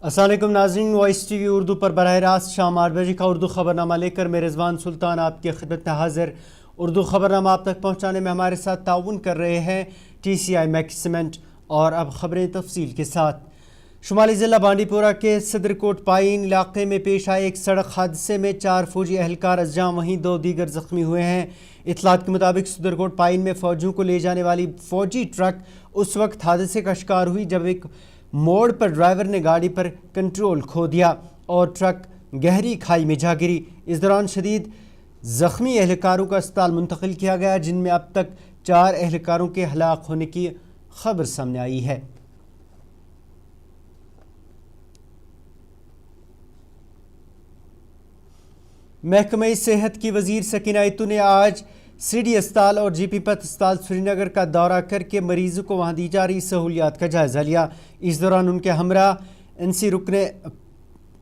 अस्सलाम वालेकुम नाज़रीन, वॉइस टीवी उर्दू पर बराह रास्त शाम 8 बजे का उर्दू खबरनामा लेकर मैं रिजवान सुल्तान आपकी खिदमत में हाजिर। उर्दू खबरनामा आप तक पहुँचाने में हमारे साथ ताउन कर रहे हैं TCI मैक्सीमेंट। और अब खबरें तफसील के साथ। शुमाली ज़िला बांडीपुरा के सदरकोट पाइन इलाके में पेश आए एक सड़क हादसे में 4 फौजी एहलकार अज़जाम वहीं 2 दीगर ज़ख्मी हुए हैं। इत्तलात के मुताबिक सदरकोट पाइन में फ़ौजियों को ले जाने वाली फ़ौजी ट्रक उस वक्त हादसे का शिकार हुई जब एक मोड़ पर ड्राइवर ने गाड़ी पर कंट्रोल खो दिया और ट्रक गहरी खाई में जा गिरी। इस दौरान शदीद ज़ख्मी एहलकारों को अस्पताल मुंतकिल किया गया, जिनमें अब तक 4 एहलकारों के हलाक होने की खबर सामने आई है। महकमे सेहत की वजीर सकीना इतू ने आज सीडी अस्पताल और जीपी पथ अस्पताल श्रीनगर का दौरा करके मरीजों को वहां दी जा रही सहूलियात का जायजा लिया। इस दौरान उनके हमरा NC रुकने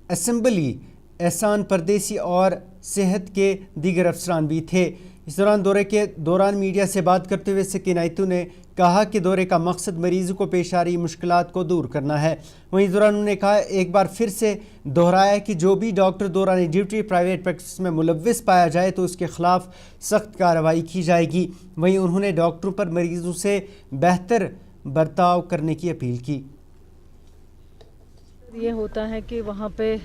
असम्बली एहसान परदेसी और सेहत के दीगर अफसरान भी थे। इस दौरान दौरे के दौरान मीडिया से बात करते हुए सकीना इतू ने कहा कि दौरे का मकसद मरीजों को पेश आ रही मुश्किलात को दूर करना है। वहीं इस दौरान उन्होंने कहा, एक बार फिर से दोहराया कि जो भी डॉक्टर दौरान ड्यूटी प्राइवेट प्रैक्टिस में मुलव्विस पाया जाए तो उसके खिलाफ सख्त कार्रवाई की जाएगी। वहीं उन्होंने डॉक्टरों पर मरीजों से बेहतर बर्ताव करने की अपील की। ये होता है कि वहाँ पे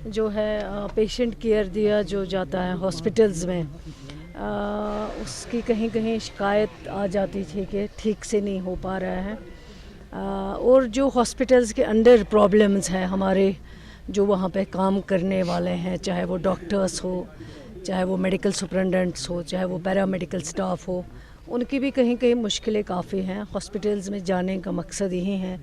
जो है पेशेंट केयर दिया जो जाता है हॉस्पिटल्स में, उसकी कहीं कहीं शिकायत आ जाती थी कि ठीक से नहीं हो पा रहा है। और जो हॉस्पिटल्स के अंडर प्रॉब्लम्स हैं हमारे जो वहाँ पे काम करने वाले हैं, चाहे वो डॉक्टर्स हो, चाहे वो मेडिकल सुपरिटेंडेंट्स हो, चाहे वो पैरामेडिकल स्टाफ हो, उनकी भी कहीं कहीं मुश्किलें काफ़ी हैं। हॉस्पिटल्स में जाने का मकसद यही है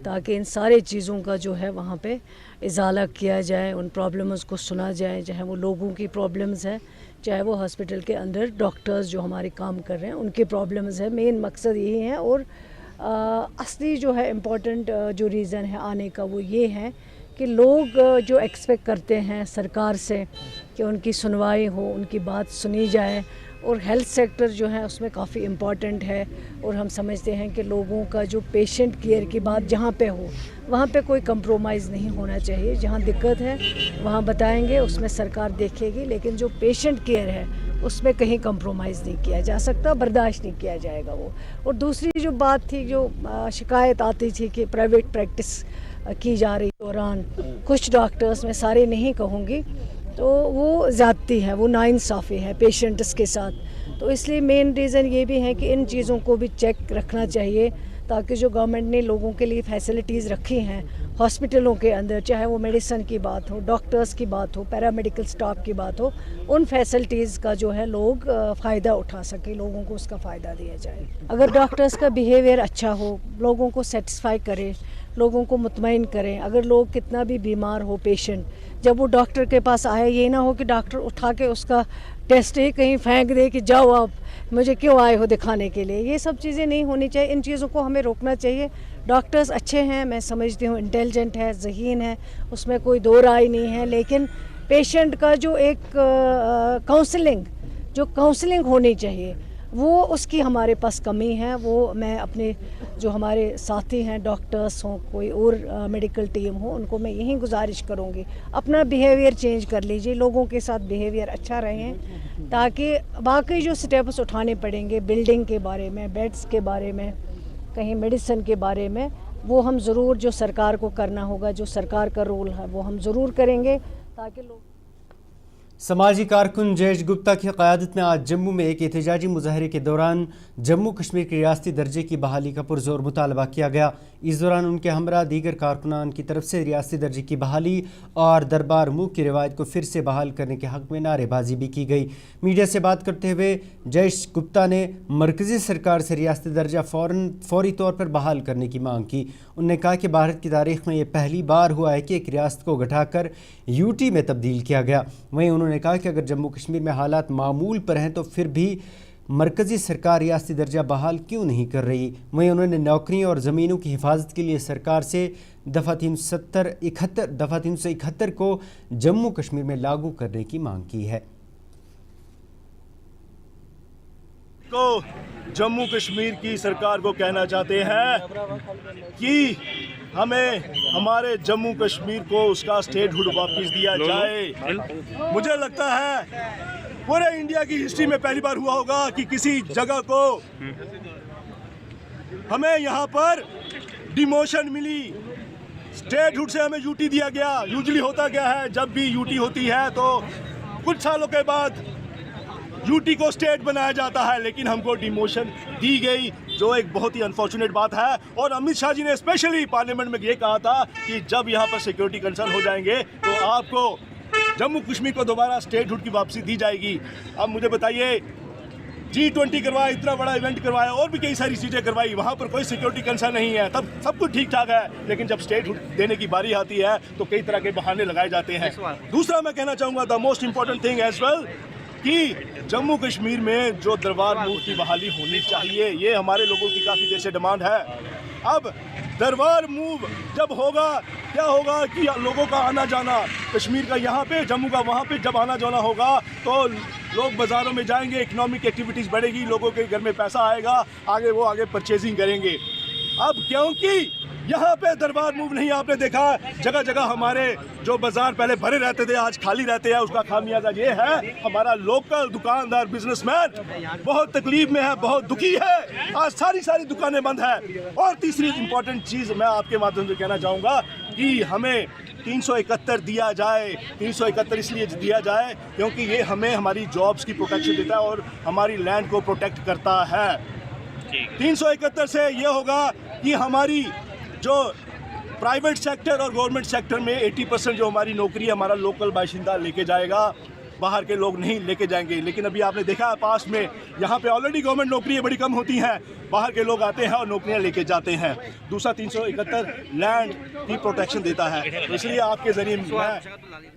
ताकि इन सारे चीज़ों का जो है वहाँ पे इजाला किया जाए, उन प्रॉब्लम्स को सुना जाए, चाहे वो लोगों की प्रॉब्लम्स है, चाहे वो हॉस्पिटल के अंदर डॉक्टर्स जो हमारे काम कर रहे हैं उनके प्रॉब्लम्स है। मेन मकसद यही है। और असली जो है इम्पॉर्टेंट जो रीज़न है आने का वो ये है कि लोग जो एक्सपेक्ट करते हैं सरकार से कि उनकी सुनवाई हो, उनकी बात सुनी जाए। और हेल्थ सेक्टर जो है उसमें काफ़ी इम्पॉर्टेंट है और हम समझते हैं कि लोगों का जो पेशेंट केयर की बात जहाँ पे हो वहाँ पे कोई कंप्रोमाइज़ नहीं होना चाहिए। जहाँ दिक्कत है वहाँ बताएंगे, उसमें सरकार देखेगी, लेकिन जो पेशेंट केयर है उसमें कहीं कंप्रोमाइज़ नहीं किया जा सकता, बर्दाश्त नहीं किया जाएगा वो। और दूसरी जो बात थी, जो शिकायत आती थी कि प्राइवेट प्रैक्टिस की जा रही दौरान कुछ डॉक्टर्स, मैं सारे नहीं कहूँगी, तो वो ज़्यादती है, वो नाइंसाफ़ी है पेशेंट्स के साथ। तो इसलिए मेन रीज़न ये भी है कि इन चीज़ों को भी चेक रखना चाहिए ताकि जो गवर्नमेंट ने लोगों के लिए फैसिलिटीज़ रखी हैं हॉस्पिटलों के अंदर, चाहे वो मेडिसिन की बात हो, डॉक्टर्स की बात हो, पैरामेडिकल स्टाफ की बात हो, उन फैसिलिटीज़ का जो है लोग फ़ायदा उठा सके, लोगों को उसका फ़ायदा दिया जाए। अगर डॉक्टर्स का बिहेवियर अच्छा हो, लोगों को सेटिस्फाई करे, लोगों को मुतमईन करें। अगर लोग कितना भी बीमार हो पेशेंट, जब वो डॉक्टर के पास आए, ये ना हो कि डॉक्टर उठा के उसका टेस्ट ही कहीं फेंक दे कि जाओ आप, मुझे क्यों आए हो दिखाने के लिए। ये सब चीज़ें नहीं होनी चाहिए, इन चीज़ों को हमें रोकना चाहिए। डॉक्टर्स अच्छे हैं, मैं समझती हूँ, इंटेलिजेंट है, ज़हीन है, उसमें कोई दो राय नहीं है, लेकिन पेशेंट का जो एक काउंसलिंग होनी चाहिए वो उसकी हमारे पास कमी है। वो मैं अपने जो हमारे साथी हैं, डॉक्टर्स हों, कोई और मेडिकल टीम हो, उनको मैं यही गुजारिश करूँगी, अपना बिहेवियर चेंज कर लीजिए, लोगों के साथ बिहेवियर अच्छा रहें, ताकि बाकी जो स्टेप्स उठाने पड़ेंगे बिल्डिंग के बारे में, बेड्स के बारे में, कहीं मेडिसिन के बारे में, वो हम ज़रूर जो सरकार को करना होगा, जो सरकार का रोल है वो हम ज़रूर करेंगे ताकि लोग। समाजी कारकुन जयेश गुप्ता की क़यादत में आज जम्मू में एक एहतजाजी मुजाहरे के दौरान जम्मू कश्मीर के रियासती दर्जे की बहाली का पुरजोर मुतालबा किया गया। इस दौरान उनके हमरा दीगर कारकुनान की तरफ से रियासती दर्जे की बहाली और दरबार मुँह की रिवायत को फिर से बहाल करने के हक़ में नारेबाजी भी की गई। मीडिया से बात करते हुए जयेश गुप्ता ने मरकज़ी सरकार से रियासती दर्जा फौरी तौर पर बहाल करने की मांग की। उन्होंने कहा कि भारत की तारीख़ में ये पहली बार हुआ है कि एक रियासत को घटाकर यूटी में तब्दील किया गया। वहीं उन्होंने कहा कि अगर जम्मू कश्मीर में हालात मामूल पर हैं तो फिर भी मरकज़ी सरकार रियासती दर्जा बहाल क्यों नहीं कर रही। वहीं उन्होंने नौकरियों और ज़मीनों की हिफाजत के लिए सरकार से दफ़ा 371 को जम्मू कश्मीर में लागू करने की मांग की है। को जम्मू कश्मीर की सरकार को कहना चाहते हैं कि हमें हमारे जम्मू कश्मीर को उसका स्टेटहुड वापस दिया जाए। मुझे लगता है पूरे इंडिया की हिस्ट्री में पहली बार हुआ होगा कि किसी जगह को हमें यहाँ पर डिमोशन मिली, स्टेटहुड से हमें यूटी दिया गया। यूजुअली होता क्या है, जब भी यूटी होती है तो कुछ सालों के बाद यूटी को स्टेट बनाया जाता है, लेकिन हमको डिमोशन दी गई, जो एक बहुत ही अनफॉर्चुनेट बात है। और अमित शाह जी ने स्पेशली पार्लियामेंट में ये कहा था कि जब यहाँ पर सिक्योरिटी कंसर्न हो जाएंगे तो आपको जम्मू कश्मीर को दोबारा स्टेटहुड की वापसी दी जाएगी। अब मुझे बताइए, G20 करवाया, इतना बड़ा इवेंट करवाया, और भी कई सारी चीज़ें करवाई, वहाँ पर कोई सिक्योरिटी कंसर्न नहीं है, तब सब कुछ ठीक ठाक है। लेकिन जब स्टेटहुड देने की बारी आती है तो कई तरह के बहाने लगाए जाते हैं। दूसरा मैं कहना चाहूँगा, the most important thing as well, कि जम्मू कश्मीर में जो दरबार मूव की बहाली होनी चाहिए, ये हमारे लोगों की काफ़ी देर से डिमांड है। अब दरबार मूव जब होगा, क्या होगा कि लोगों का आना जाना, कश्मीर का यहाँ पे, जम्मू का वहाँ पे, जब आना जाना होगा तो लोग बाज़ारों में जाएंगे, इकोनॉमिक एक्टिविटीज़ बढ़ेगी, लोगों के घर में पैसा आएगा, वो आगे परचेजिंग करेंगे। अब क्योंकि यहाँ पे दरबार मूव नहीं, आपने देखा जगह जगह हमारे जो बाजार पहले भरे रहते थे आज खाली रहते हैं, उसका खामियाजा ये है, हमारा लोकल दुकानदार बिजनेसमैन बहुत तकलीफ में है, बहुत दुखी है, आज सारी दुकानें बंद है। और तीसरी इंपॉर्टेंट चीज़ मैं आपके माध्यम से कहना चाहूँगा कि हमें 371 दिया जाए। 371 इसलिए दिया जाए क्योंकि ये हमें हमारी जॉब्स की प्रोटेक्शन देता है और हमारी लैंड को प्रोटेक्ट करता है। 371 से ये होगा कि हमारी जो प्राइवेट सेक्टर और गवर्नमेंट सेक्टर में 80% जो हमारी नौकरी है हमारा लोकल बाशिंदा लेके जाएगा, बाहर के लोग नहीं लेके जाएंगे। लेकिन अभी आपने देखा है पास में, यहाँ पे ऑलरेडी गवर्नमेंट नौकरियाँ बड़ी कम होती हैं, बाहर के लोग आते हैं और नौकरियाँ लेके जाते हैं। दूसरा 371 लैंड की प्रोटेक्शन देता है, तो इसलिए आपके जरिए मैं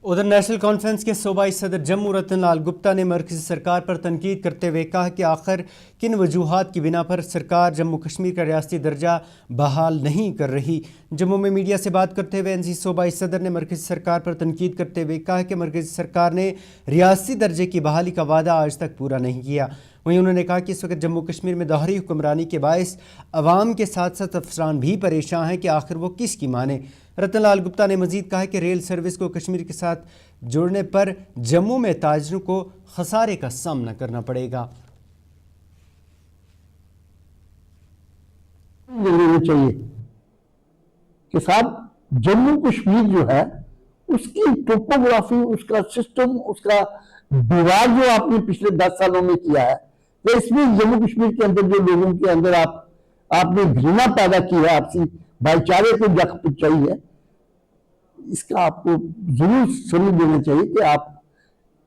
उधर नेशनल कॉन्फ्रेंस के सूबाई सदर जम्मू रतन लाल गुप्ता ने मरकज़ी सरकार पर तनकीद करते हुए कहा कि आखिर किन वजूहात की बिना पर सरकार जम्मू कश्मीर का रियासती दर्जा बहाल नहीं कर रही। जम्मू में मीडिया से बात करते हुए एनसी सूबाई सदर ने मरकज़ी सरकार पर तनकीद करते हुए कहा कि मरकज़ी सरकार ने रियासती दर्जे की बहाली का वादा आज तक पूरा नहीं किया। वहीं उन्होंने कहा कि इस वक्त जम्मू कश्मीर में दोहरी हुक्मरानी के बायस अवाम के साथ साथ अफसरान भी परेशान हैं कि आखिर वो किसकी माने। रतन लाल गुप्ता ने मजीद कहा कि रेल सर्विस को कश्मीर के साथ जोड़ने पर जम्मू में ताजरों को खसारे का सामना करना पड़ेगा। चाहिए कि साहब जम्मू कश्मीर जो है उसकी टोपोग्राफी, उसका सिस्टम, उसका विवाह जो आपने पिछले 10 सालों में किया है, तो इसमें जम्मू कश्मीर के अंदर जो लोगों के अंदर आपने घृणा पैदा की है, आपसी भाईचारे को जख्म पहुंचाई है, इसका आपको जरूर समझ लेना चाहिए कि आप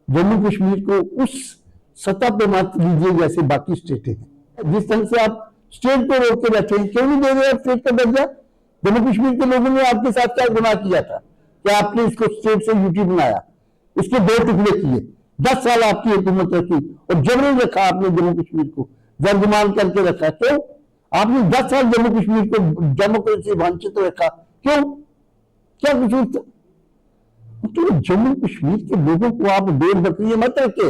जम्मू कश्मीर को उस सतह पे मत लीजिए जैसे बाकी स्टेटें हैं। जिस तरह से आप स्टेट को रोक के बैठे हैं, क्यों नहीं दे रहे स्टेट का दर्जा? जम्मू कश्मीर के लोगों ने आपके साथ क्या गुनाह किया था कि आपने इसको स्टेट से यूटी बनाया, इसके 2 टुकड़े किए, 10 साल आपकी हुकूमत रखी और जबरन रखा आपने जम्मू कश्मीर को, जर्गमान करके रखा। क्यों? आपने 10 साल जम्मू कश्मीर को डेमोक्रेसी वंचित रखा, क्यों? क्या कसूर था? तो जम्मू कश्मीर के लोगों को आप भेड़ बकरी मत रखे।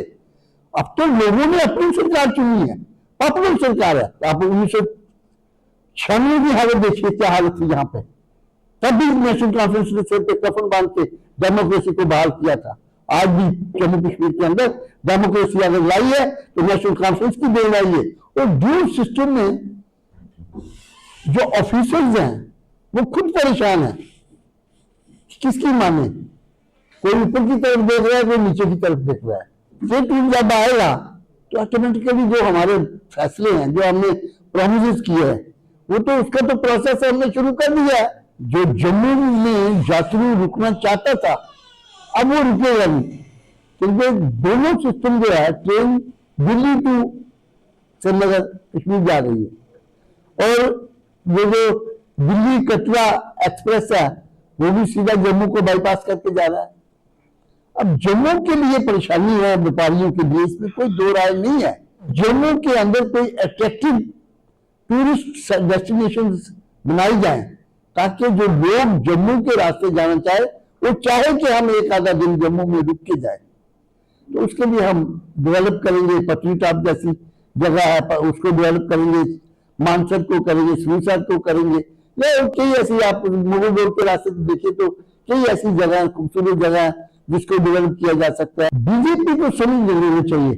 अब तो लोगों ने अपनी सरकार चुनी है, पॉपुलर सरकार है। आप 1996 की हालत देखिए, क्या हालत थी यहाँ पे, तब भी नेशनल कॉन्फ्रेंस ने सिर पे कफन बांध के डेमोक्रेसी को बहाल किया था। आज भी जम्मू कश्मीर के अंदर डेमोक्रेसी अगर लाई है तो नेशनल कॉन्फ्रेंस की देन आई है। और ड्यूल सिस्टम में जो ऑफिसर्स हैं वो खुद परेशान है, किसकी माने? कोई ऊपर की तरफ देख रहा है, कोई नीचे की तरफ देख रहा है। ये टूल जब आएगा तो ऑटोमेटिकली जो हमारे फैसले हैं, जो हमने प्रोमिस किए हैं, वो तो उसका तो प्रोसेस हमने शुरू कर दिया है। जो जम्मू में यात्री रुकना चाहता था अब वो रुकेगा नहीं, क्योंकि दोनों सिस्टम जो है, ट्रेन दिल्ली टू श्रीनगर कश्मीर जा रही है और ये जो दिल्ली कटरा एक्सप्रेस है वो भी सीधा जम्मू को बाईपास करके जा रहा है। अब जम्मू के लिए परेशानी है, व्यापारियों के लिए, इसमें कोई दो राय नहीं है। जम्मू के अंदर कोई अट्रैक्टिव टूरिस्ट डेस्टिनेशंस बनाई जाएं ताकि जो लोग जम्मू के रास्ते जाना चाहे वो चाहे कि हम एक आधा दिन जम्मू में रुक के जाए, तो उसके लिए हम डेवलप करेंगे पटरी टॉप जैसी जगह है उसको डेवलप करेंगे, मानसर को करेंगे, सुरसर को करेंगे, या कई ऐसी आप मुगल रोड के रास्ते को देखिए तो कई ऐसी जगह खूबसूरत जगह जिसको डेवलप किया जा सकता है। बीजेपी को समझ लेनी चाहिए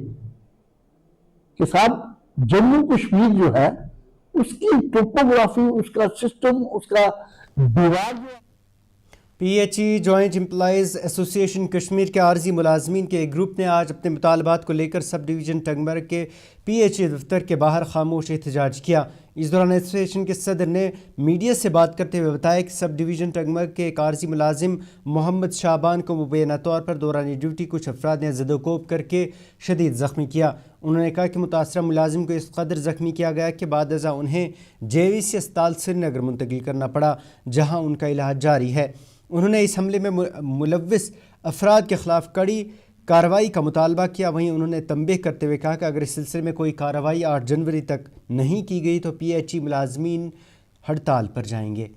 कि साहब जम्मू कश्मीर जो है उसकी टोपोग्राफी, उसका सिस्टम, उसका दीवार जो PHE joint employees association Kashmir के आर्जी मुलाजमीन के एक ग्रुप ने आज अपने मुतालबात को लेकर सब डिवीज़न टंगमर्ग के PHE दफ्तर के बाहर खामोश एहतजाज किया। इस दौरान एसोसिएशन के सदर ने मीडिया से बात करते हुए बताया कि सब डिवीज़न टंगमर्ग के एक आर्जी मुलाजिम मोहम्मद शाबान को मुबैना तौर पर दौरान ड्यूटी कुछ अफराद ने ज़दोकोब करके शदीद ज़ख्मी किया। उन्होंने कहा कि मुतासरा मुलाजिम को इस कदर ज़ख्मी किया गया कि बाद अज़ा उन्हें JVC अस्पताल श्रीनगर मुंतकिल करना पड़ा, जहाँ उनका इलाज जारी है। उन्होंने इस हमले में मुलव्विस अफराद के ख़िलाफ़ कड़ी कार्रवाई का मुतालबा किया। वहीं उन्होंने तंबीह करते हुए कहा कि अगर इस सिलसिले में कोई कार्रवाई 8 जनवरी तक नहीं की गई तो PHE मुलाजमीन हड़ताल पर जाएंगे।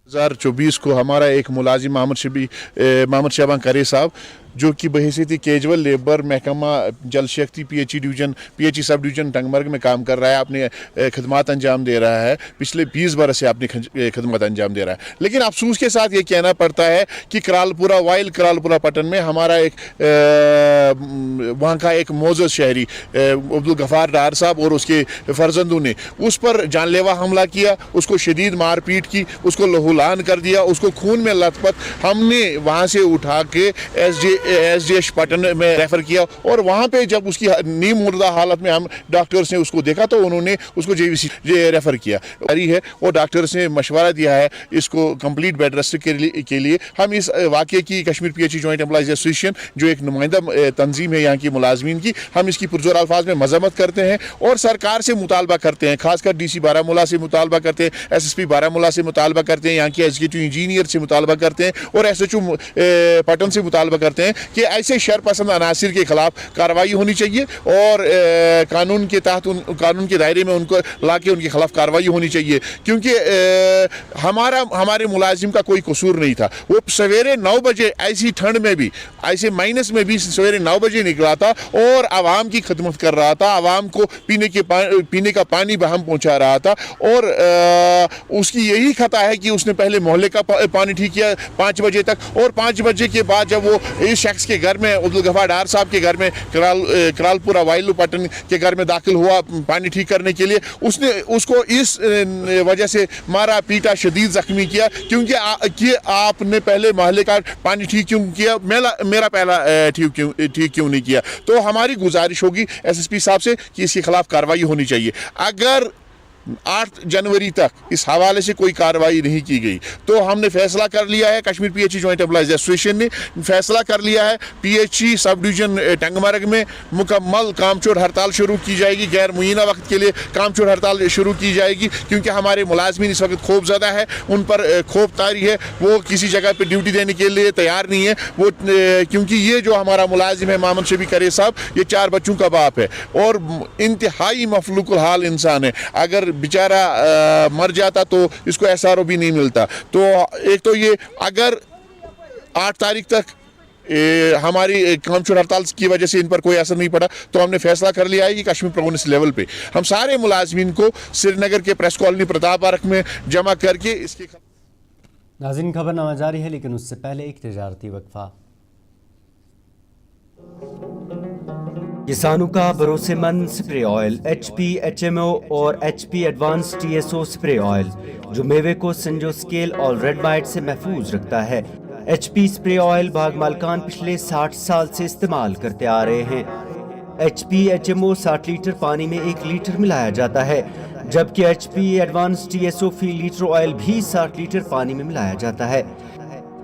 2024 को हमारा एक मुलाजिम मोहम्मद शाबान करे साहब, जो कि बहैसियत कैजुअल लेबर महकमा जल शक्ति PHE सब डिवीज़न टंगमर्ग में काम कर रहा है, अपने खदमात अंजाम दे रहा है, पिछले 20 बरस से अपनी खदमत अंजाम दे रहा है। लेकिन अफसोस के साथ ये कहना पड़ता है कि करालपुरा पटन में हमारा एक वहाँ का एक मोअज़्ज़ज़ शहरी अब्दुल गफ़ार डार साहब और उसके फर्जंदों ने उस पर जानलेवा हमला किया, उसको शदीद मारपीट की, उसको लहूलान कर दिया, उसको खून में लथपथ हमने वहाँ से उठा के SDH पटन में रेफ़र किया। और वहाँ पे जब उसकी नीम मुर्दा हालत में हम डॉक्टर्स ने उसको देखा तो उन्होंने उसको JVC रेफ़र किया है और डॉक्टर्स ने मशवरा दिया है इसको कंप्लीट बेड रेस्ट के लिए। हम इस वाक़े की Kashmir PHE joint employees association जो एक नुमाइंदा तंजीम है यहाँ की मुलाजमीन की, हम इसकी पुरजोर अल्फाज में मजम्मत करते हैं और सरकार से मुतालबा करते हैं, खासकर DC बारामूला से मुतालबा करते हैं, SSP बारामूला से मुतालबा करते हैं, यहाँ के एग्जीक्यूटिव इंजीनियर से मुतालबा करते हैं और SHO पटन से मुतालबा करते हैं कि ऐसे शरपसंद अनासिर के खिलाफ कार्रवाई होनी चाहिए और कानून के तहत कानून के दायरे में उनको ला के उनके खिलाफ कार्रवाई होनी चाहिए। क्योंकि हमारे मुलाजिम का कोई कसूर नहीं था। वो सवेरे 9 बजे ऐसी ठंड में भी, ऐसे माइनस में भी सवेरे 9 बजे निकला था और आवाम की खिदमत कर रहा था, आवाम को पीने का पानी बहम पहुँचा रहा था। और उसकी यही खता है कि उसने पहले मोहल्ले का पानी ठीक किया 5 बजे तक और 5 बजे के बाद जब वो इस शख्स के घर में अब्दुल गफ़ार डार साहब के घर में करालपुरा वाइलू पटन के घर में दाखिल हुआ पानी ठीक करने के लिए, उसने उसको इस वजह से मारा पीटा, शदीद ज़ख्मी किया क्योंकि आपने पहले मोहल्ले का पानी ठीक क्यों किया, मेरा पहला ठीक क्यों नहीं किया। तो हमारी गुजारिश होगी SSP साहब से कि इसके खिलाफ कार्रवाई होनी चाहिए। अगर 8 जनवरी तक इस हवाले से कोई कार्रवाई नहीं की गई तो हमने फैसला कर लिया है, Kashmir PHE joint employees association ने फैसला कर लिया है, PHE सब डिवीज़न टंगमर्ग में मुकम्मल कामचोर हड़ताल शुरू की जाएगी, गैर मुय्यना वक्त के लिए कामचोर हड़ताल शुरू की जाएगी। क्योंकि हमारे मुलाजमीन इस वक्त खौफ ज़दा है, उन पर खौफ तारी है, वो किसी जगह पर ड्यूटी देने के लिए तैयार नहीं है। वो क्योंकि ये जो हमारा मुलाजिम है मोहम्मद शबी करे साहब, ये 4 बच्चों का बाप है और इंतहाई मफलूकुल हाल इंसान है। अगर बेचारा मर जाता तो इसको SRO भी नहीं मिलता। तो एक तो ये अगर 8 तारीख तक हमारी कामचोर हड़ताल की वजह से इन पर कोई असर नहीं पड़ा तो हमने फैसला कर लिया है कि कश्मीर प्रोविंस लेवल पे हम सारे मुलाजमीन को श्रीनगर के प्रेस कॉलोनी प्रताप पार्क में जमा करके इसके नाज़रीन खबरनामा जारी है, लेकिन उससे पहले एक तिजारती वक्फा। किसानों का भरोसेमंद स्प्रे ऑयल HP HMO और HP advance TSO spray oil जो मेवे को संजो स्केल और रेड माइट से महफूज रखता है। HP स्प्रे ऑयल बाग मालकान पिछले 60 साल से इस्तेमाल करते आ रहे हैं। HP HMO 60 लीटर पानी में 1 लीटर मिलाया जाता है, जबकि HP एडवांस TSO फी लीटर ऑयल भी 60 लीटर पानी में मिलाया जाता है।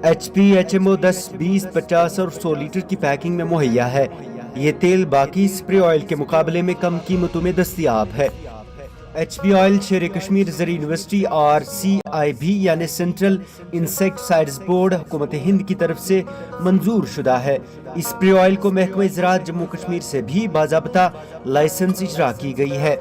HP HMO 10, 20, 50 और 100 लीटर की पैकिंग में मुहैया है। ये तेल बाकी स्प्रे ऑयल के मुकाबले में कम कीमतों में दस्तयाब है। HP ऑयल शेर कश्मीर ज़री यूनिवर्सिटी और CIB यानी सेंट्रल इंसेक्टिसाइड्स बोर्ड हुकूमत हिंद की तरफ से मंजूर शुदा है। इस स्प्रे ऑयल को महकमा ज़राअत जम्मू कश्मीर से भी बाज़ाब्ता लाइसेंस इजरा की गई है।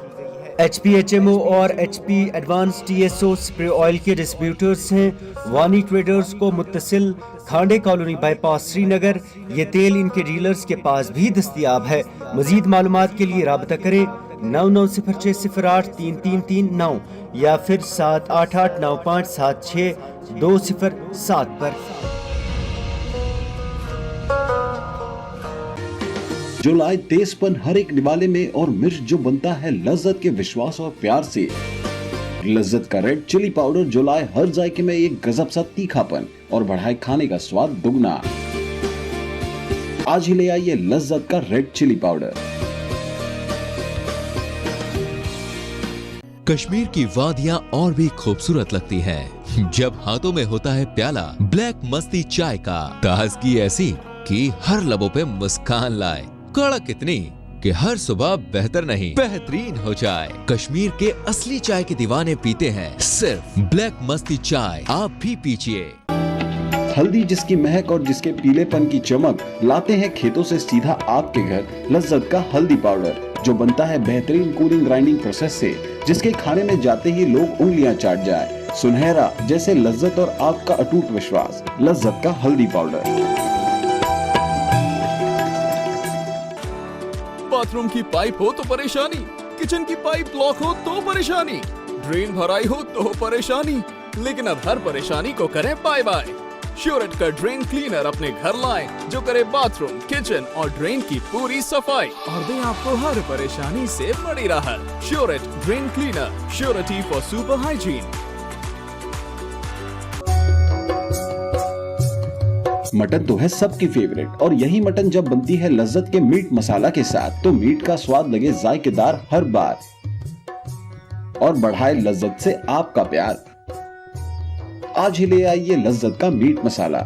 HPHMO اور HP advance TSO spray oil کے ڈسٹریبیوٹرز ہیں وانی ٹریڈرز کو متصل کھانڈے کالونی بائی پاس سری نگر. یہ تیل ان کے ڈیلرز کے پاس بھی دستیاب ہے. مزید معلومات کے لیے رابطہ کریں 9906083339 یا پھر 7889576207 پر. جو لائے تیز پن ہر ایک نوالے میں اور مرچ جو بنتا ہے لذت کے وشواس اور پیار سے. لذت کا ریڈ چلی پاؤڈر جو لائے ہر ذائقے میں ایک گزب سا تیکھا پن اور بڑھائے کھانے کا سواد دگنا. آج ہی لے آئیے لذت کا ریڈ چلی پاؤڈر. کشمیر کی وادیاں اور بھی خوبصورت لگتی ہیں جب ہاتھوں میں ہوتا ہے پیالہ بلیک مستی چائے کا. تازگی ایسی کہ ہر لبوں پہ مسکان لائے, کڑک اتنی کہ ہر صبح بہتر نہیں بہترین ہو جائے. کشمیر کے اصلی چائے کے دیوانے پیتے ہیں صرف بلیک مستی چائے. آپ بھی پیجئے. ہلدی جس کی مہک اور جس کے پیلے پن کی چمک لاتے ہیں کھیتوں سے سیدھا آپ کے گھر. لذت کا ہلدی پاؤڈر جو بنتا ہے بہترین کولنگ گرائنڈنگ پروسیس سے, جس کے کھانے میں جاتے ہی لوگ انگلیاں چاٹ جائے. سنہرا جیسے لذت اور آپ کا اٹوٹ وشواس. لذت کا ہلدی پاؤڈر. باتھ روم کی پائپ ہو تو پریشانی, کچن کی پائپ بلاک ہو تو پریشانی, ڈرین بھرائی ہو تو پریشانی, لیکن اب ہر پریشانی کو کریں بائے بائے. شیورٹ کا ڈرین کلینر اپنے گھر لائیں جو کرے باتھ روم, کچن اور ڈرین کی پوری صفائی اور دیں آپ کو ہر پریشانی سے بڑی راحت. شیورٹ drain cleaner, surety for super hygiene. Mutton تو ہے سب کی فیوریٹ, اور یہی مٹن جب بنتی ہے لذت کے میٹ مسالہ کے ساتھ تو میٹ کا سواد لگے ذائقے دار ہر بار اور بڑھائے لذت سے آپ کا پیار. آج ہی لے آئیے لذت کا میٹ مسالہ.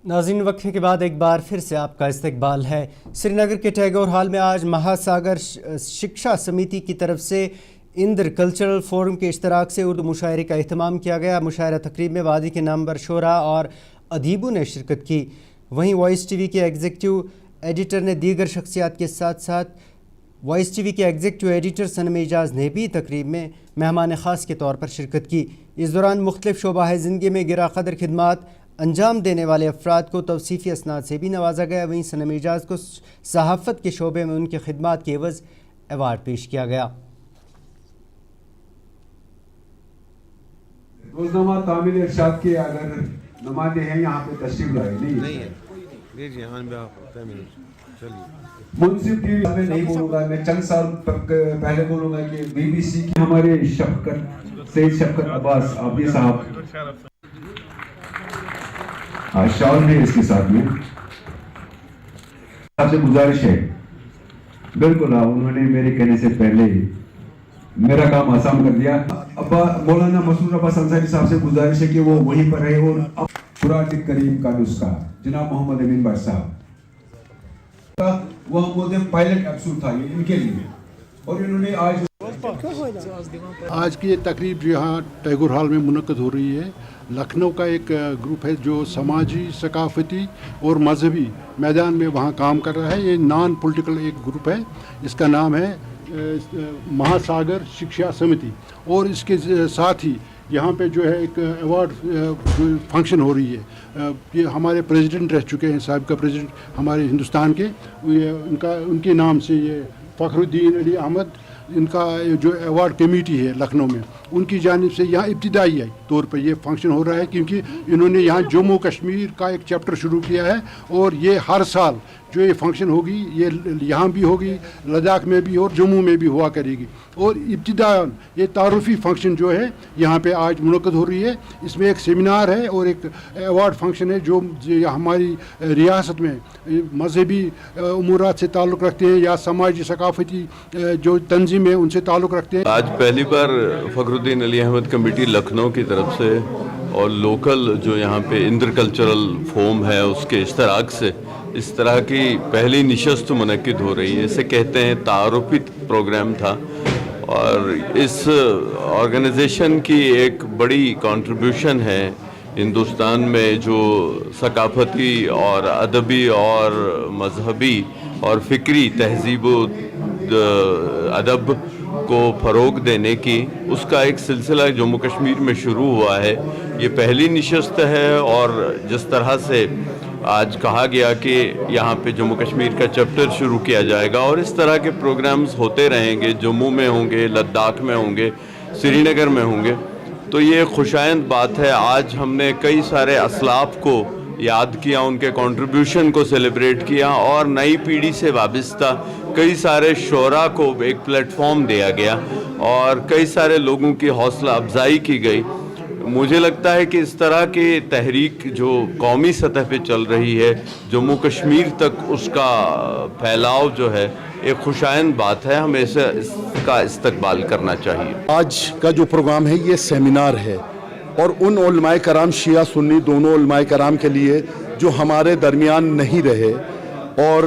ناظرین, وقفے کے بعد ایک بار پھر سے آپ کا استقبال ہے. سری نگر کے ٹیگور ہال میں آج مہا ساگر شکشا سمیتی کی طرف سے اندر کلچرل فورم کے اشتراک سے اردو مشاعرے کا اہتمام کیا گیا. مشاعرہ تقریب میں وادی کے نامور شعراء اور ادیبوں نے شرکت کی. وہیں وائس ٹی وی کے ایگزیکٹو ایڈیٹر نے دیگر شخصیات کے ساتھ ساتھ وائس ٹی وی کے ایگزیکٹو ایڈیٹر صنم اعجاز نے بھی تقریب میں مہمان خاص کے طور پر شرکت کی. اس دوران مختلف شعبہ زندگی میں گراں قدر خدمات انجام دینے والے افراد کو توصیفی اسناد سے بھی نوازا گیا. وہیں صنم اعجاز کو صحافت کے شعبے میں ان کی خدمات کے عوض ایوارڈ پیش کیا گیا. روزنامہ تعمیل ارشاد کے اگر نمائندے ہیں یہاں پہ تشریف لائے. نہیں ہے منصف ٹی وی میں نہیں بولوں گا, میں چند سال پہلے بولوں گا کہ BBC کی ہمارے سید شفقت عباس عابدی صاحب شال ہے اس کے ساتھ میں. آپ سے گزارش ہے, بالکل انہوں نے میرے کہنے سے پہلے میرا کام آسان کر دیا. ابا مولانا مسرور عباس انصاری صاحب سے گزارش ہے کہ وہ وہیں پر رہے. اور قرآن کریم کا نسخہ جناب محمد امین بٹ صاحب وہ ہم پائلٹ ایپسول تھا یہ ان کے لیے, اور انہوں نے آج کی یہ تقریب جو یہاں ٹیگور ہال میں منعقد ہو رہی ہے, لکھنؤ کا ایک گروپ ہے جو سماجی, ثقافتی اور مذہبی میدان میں وہاں کام کر رہا ہے. یہ نان پولیٹیکل ایک گروپ ہے, اس کا نام ہے مہا ساگر شکشا سمیتی. اور اس کے ساتھ ہی یہاں پہ جو ہے ایک ایوارڈ فنکشن ہو رہی ہے. یہ ہمارے پریزیڈنٹ رہ چکے ہیں, سابقہ پریزیڈنٹ ہمارے ہندوستان کے, ان کے نام سے یہ فخر الدین علی احمد ان کا جو ایوارڈ کمیٹی ہے لکھنؤ میں, ان کی جانب سے یہاں ابتدائی طور پر یہ فنکشن ہو رہا ہے, کیونکہ انہوں نے یہاں جموں کشمیر کا ایک چیپٹر شروع کیا ہے. اور یہ ہر سال جو یہ فنکشن ہوگی یہ یہاں بھی ہوگی, لداخ میں بھی اور جموں میں بھی ہوا کرے گی. اور ابتداءً یہ تعارفی فنکشن جو ہے یہاں پہ آج منعقد ہو رہی ہے. اس میں ایک سیمینار ہے اور ایک ایوارڈ فنکشن ہے جو ہماری ریاست میں مذہبی امورات سے تعلق رکھتے ہیں یا سماجی ثقافتی جو تنظیم ہے ان سے تعلق رکھتے ہیں. آج پہلی بار فخر الدین علی احمد کمیٹی لکھنؤ کی طرف سے اور لوکل جو یہاں پہ انٹر کلچرل فورم ہے اس کے اشتراک سے اس طرح کی پہلی نشست منعقد ہو رہی ہے. اسے کہتے ہیں تعارفی پروگرام تھا, اور اس آرگنائزیشن کی ایک بڑی کنٹریبیوشن ہے हिंदुस्तान में जो सकाफती और अदबी और मजहबी और फ़िक्री तहज़ीब अदब को फ़रोग़ देने की उसका एक सिलसिला जम्मू कश्मीर में शुरू हुआ है। ये पहली नशस्त है और जिस तरह से आज कहा गया कि यहाँ पे जम्मू कश्मीर का चैप्टर शुरू किया जाएगा और इस तरह के प्रोग्राम्स होते रहेंगे, जम्मू में होंगे, लद्दाख में होंगे, श्रीनगर में होंगे, तो ये खुशाइंद बात है। आज हमने कई सारे असलाफ को याद किया, उनके कंट्रीब्यूशन को सेलिब्रेट किया और नई पीढ़ी से वाबस्ता कई सारे शोरा को एक प्लेटफॉर्म दिया गया और कई सारे लोगों की हौसला अफजाई की गई। मुझे लगता है कि इस तरह की तहरीक जो कौमी सतह पे चल रही है, जम्मू कश्मीर तक उसका फैलाव जो है एक खुशाइंद बात है, हमें इसका इस्तकबाल करना चाहिए। आज का जो प्रोग्राम है ये सेमिनार है और उन उलमाए कराम शिया सुन्नी दोनों उलमाए कराम के लिए जो हमारे दरमियान नहीं रहे और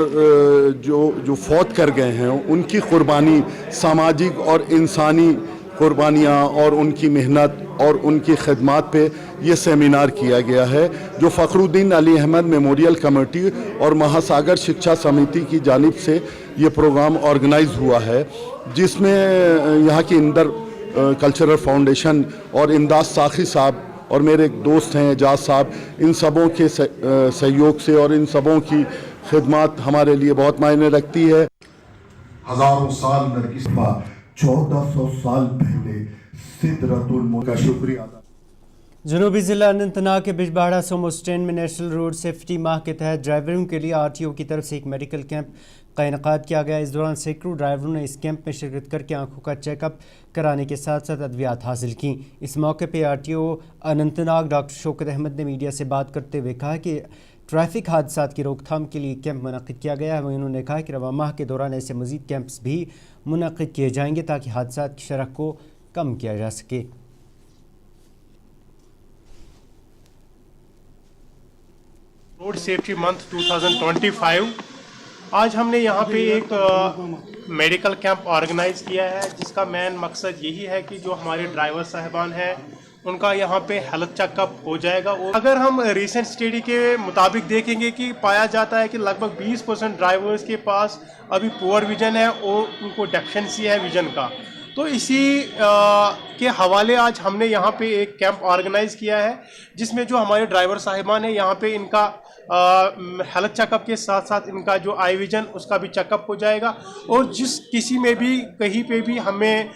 जो फौत कर गए हैं, उनकी कुर्बानी, सामाजिक और इंसानी कुर्बानियाँ और उनकी मेहनत और उनकी खिदमत पे ये सेमिनार किया गया है, जो फ़खरुद्दीन अली अहमद मेमोरियल कमेटी और महासागर शिक्षा समिति की जानिब से ये प्रोग्राम ऑर्गेनाइज हुआ है, जिसमें यहाँ की इंदर कल्चरल फाउंडेशन और इमदाद साखी साहब और मेरे एक दोस्त हैं एजाज साहब, इन सबों के सहयोग से और इन सबों की खिदमत हमारे लिए बहुत मायने रखती है। हजारों साल नरगिस 1400 साल पहले सिदरतुल मुल्क का शुक्रिया अदा। जनूबी ज़िला अनंतनाग के बिजबाड़ा सोमो स्टैंड में नेशनल रोड सेफ्टी माह के तहत ड्राइवरों के लिए RTO की तरफ से एक मेडिकल कैंप का इनकाद किया गया। इस दौरान सैकड़ों ड्राइवरों ने इस कैंप में शिरकत करके आंखों का चेकअप कराने के साथ साथ अद्वियात हासिल की। इस मौके पर RTO अनंतनाग डॉक्टर शौकत अहमद ने मीडिया से बात करते हुए कहा कि ट्रैफिक हादसात की रोकथाम के लिए कैंप मुनक़िद किया गया है। वहीं उन्होंने कहा कि रवा माह के दौरान ऐसे मज़ीद कैंप्स भी मुनक़िद किए जाएंगे ताकि हादसात की शरह को कम किया जा सके। रोड सेफ्टी मंथ 2025 आज हमने यहाँ पे एक मेडिकल कैंप ऑर्गेनाइज किया है, जिसका मेन मकसद यही है कि जो हमारे ड्राइवर साहिबान हैं उनका यहाँ पे हेल्थ चेकअप हो जाएगा। और अगर हम रिसेंट स्टडी के मुताबिक देखेंगे कि पाया जाता है कि लगभग 20% ड्राइवर्स के पास अभी पुअर विजन है और उनको डेफिशिएंसी है विजन का। तो इसी के हवाले आज हमने यहाँ पे एक कैंप ऑर्गेनाइज किया है, जिसमें जो हमारे ड्राइवर साहिबान हैं यहाँ पे इनका हेल्थ चेकअप के साथ साथ इनका जो आई विजन उसका भी चेकअप हो जाएगा। और जिस किसी में भी कहीं पे भी हमें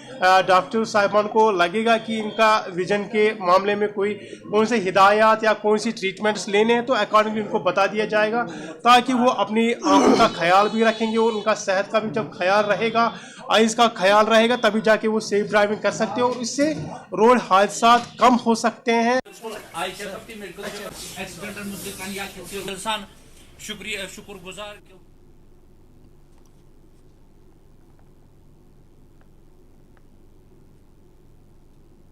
डॉक्टर साहिबान को लगेगा कि इनका विजन के मामले में कौन से हिदायत या कौन सी ट्रीटमेंट्स लेने हैं, तो अकॉर्डिंगली उनको बता दिया जाएगा ताकि वो अपनी आँखों का ख्याल भी रखेंगे और उनका सेहत का भी जब ख्याल रहेगा, आइज़ का ख्याल रहेगा, तभी जाके वो सेफ ड्राइविंग कर सकते हैं और इससे रोड हादसा कम हो सकते हैं। शुक्रगुजार।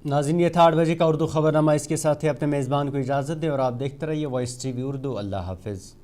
नाज़रीन, ये था 8 बजे का उर्दू खबरनामा। इसके साथ ही अपने मेज़बान को इजाज़त दें और आप देखते रहिए वॉइस TV उर्दू। अल्लाह हाफिज़।